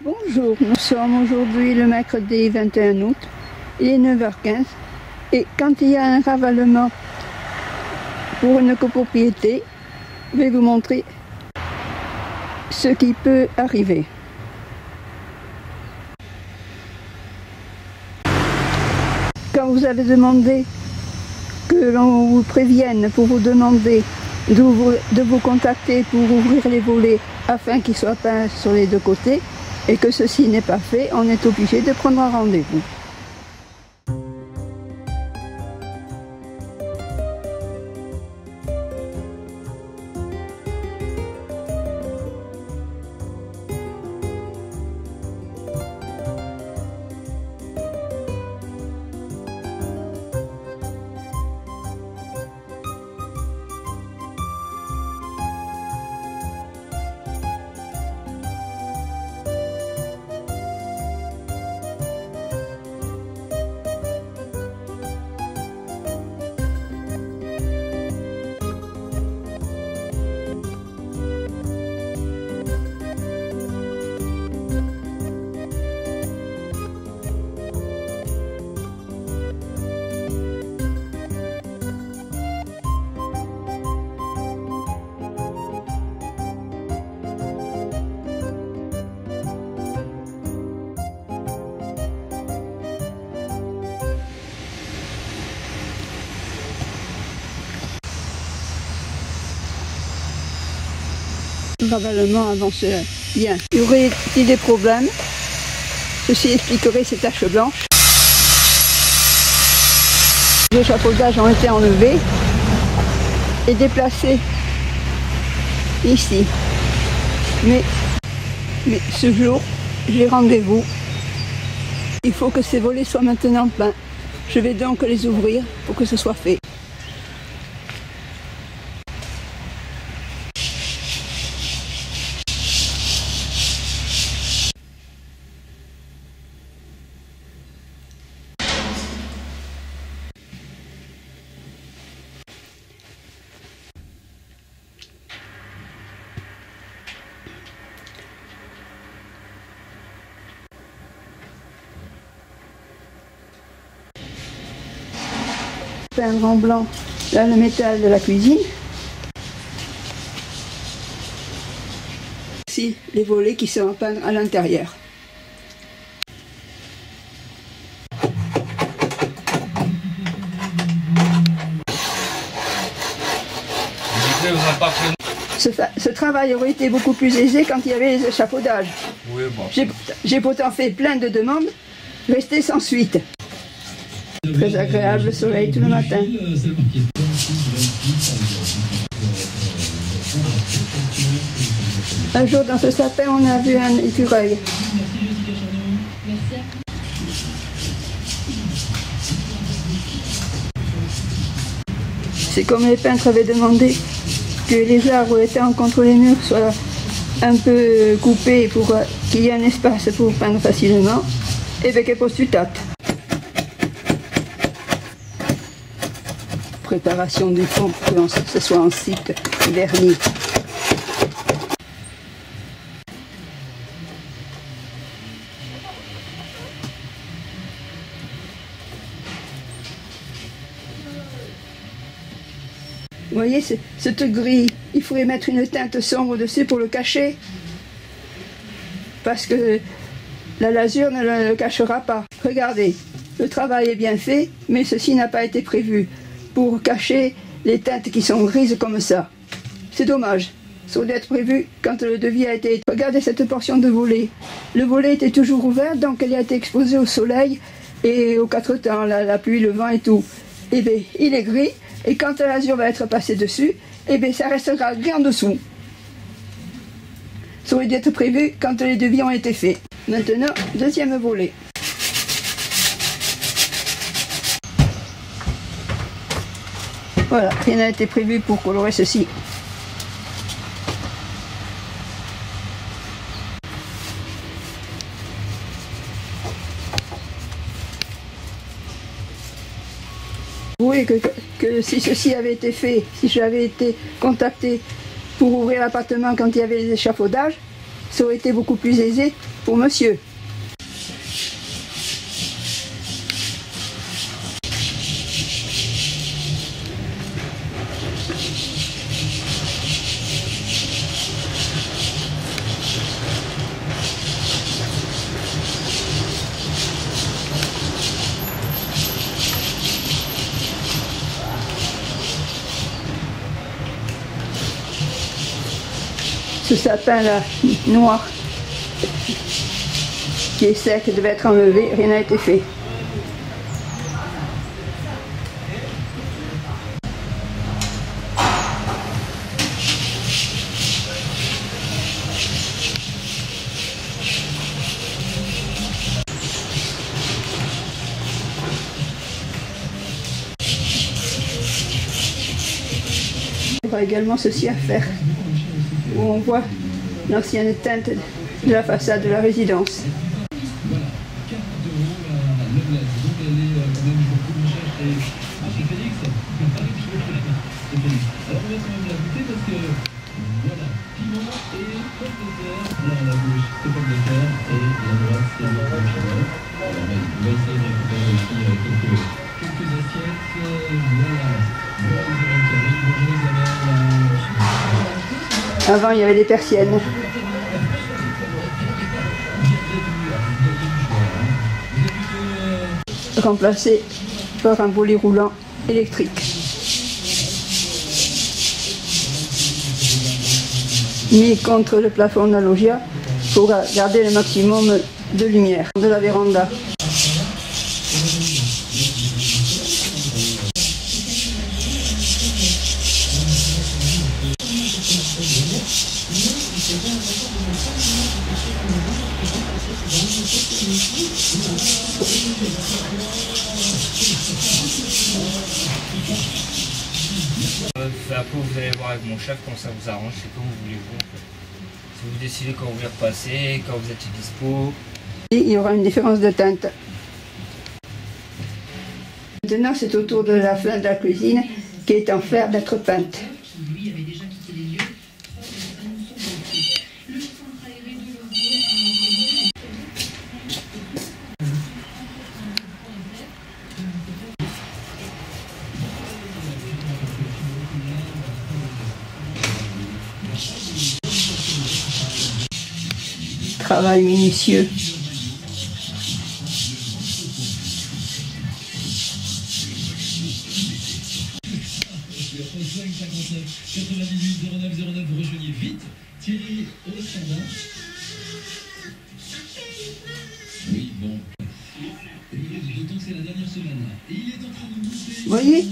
Bonjour, nous sommes aujourd'hui le mercredi 21 août, il est 9h15 et quand il y a un ravalement pour une copropriété, je vais vous montrer ce qui peut arriver. Quand vous avez demandé que l'on vous prévienne pour vous demander de vous contacter pour ouvrir les volets afin qu'ils soient peints sur les deux côtés, et que ceci n'est pas fait, on est obligé de prendre un rendez-vous. Le ravalement avance bien. Il y aurait-il des problèmes? Ceci expliquerait ces taches blanches. Les échafaudages ont été enlevés et déplacés ici. Mais ce jour, j'ai rendez-vous. Il faut que ces volets soient maintenant peints. Je vais donc les ouvrir pour que ce soit fait. Peindre en blanc là, le métal de la cuisine. Ici, les volets qui sont peints à l'intérieur. Ce travail aurait été beaucoup plus aisé quand il y avait les échafaudages. Oui, bon. J'ai pourtant fait plein de demandes, resté sans suite. Très agréable le soleil tout le matin. Un jour dans ce sapin on a vu un écureuil. C'est comme les peintres avaient demandé que les arbres étant contre les murs soient un peu coupés pour qu'il y ait un espace pour peindre facilement. Et bien que postutate. Préparation du fond pour que ce soit ensuite verni. Vous voyez cette grille, il faudrait mettre une teinte sombre dessus pour le cacher. Parce que la lasure ne le cachera pas. Regardez, le travail est bien fait, mais ceci n'a pas été prévu pour cacher les teintes qui sont grises comme ça. C'est dommage. Ça aurait dû être prévu quand le devis a été... Regardez cette portion de volet. Le volet était toujours ouvert, donc elle a été exposée au soleil et aux quatre temps, la pluie, le vent et tout. Eh bien, il est gris, et quand la lasure va être passée dessus, eh bien, ça restera gris en dessous. Ça aurait dû être prévu quand les devis ont été faits. Maintenant, deuxième volet. Voilà, rien n'a été prévu pour colorer ceci. Vous voyez que si ceci avait été fait, si j'avais été contacté pour ouvrir l'appartement quand il y avait les échafaudages, ça aurait été beaucoup plus aisé pour monsieur. Ce sapin-là, noir, qui est sec, devait être enlevé, rien n'a été fait. Il y aura également ceci à faire, où on voit l'ancienne teinte de la façade de la résidence. Avant, il y avait des persiennes. Remplacé par un volet roulant électrique. Mis contre le plafond d'un loggia pour garder le maximum de lumière de la véranda. Après vous allez voir avec mon chef quand ça vous arrange, c'est comme vous voulez vous en fait. Si vous décidez quand vous voulez repasser, quand vous êtes dispo. Et il y aura une différence de teinte. Maintenant c'est au tour de la fenêtre de la cuisine qui est en fer d'être peinte. Travail minutieux. Rejoignez vite Thierry au standard. Oui, bon. D'autant que c'est la dernière semaine. Et il est en train de monter. Vous voyez,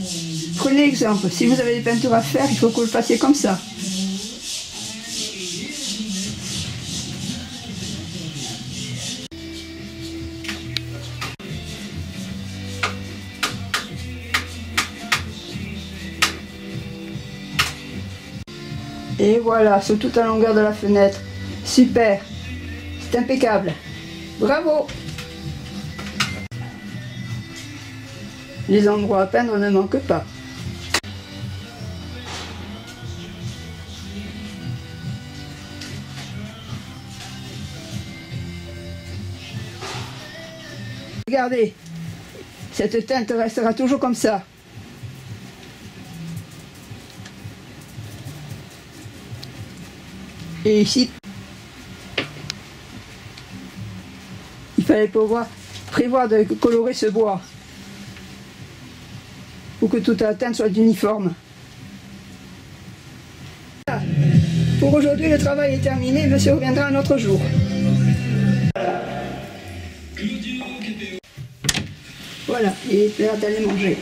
prenez exemple. Si vous avez des peintures à faire, il faut que vous le fassiez comme ça. Et voilà, sur toute la longueur de la fenêtre. Super, c'est impeccable. Bravo! Les endroits à peindre ne manquent pas. Regardez, cette teinte restera toujours comme ça. Et ici, il fallait prévoir de colorer ce bois pour que toute la teinte soit uniforme. Voilà. Pour aujourd'hui, le travail est terminé. Monsieur reviendra un autre jour. Voilà, il est prêt d'aller manger.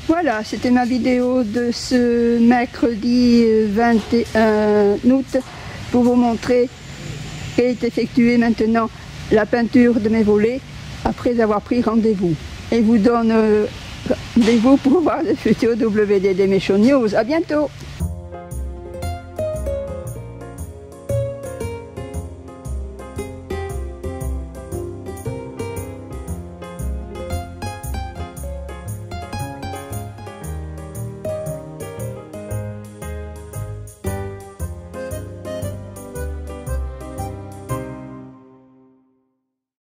Voilà, c'était ma vidéo de ce mercredi 21 août pour vous montrer qu'est effectuée maintenant la peinture de mes volets après avoir pris rendez-vous. Et vous donne rendez-vous pour voir le futur WDD Méchant News. À bientôt!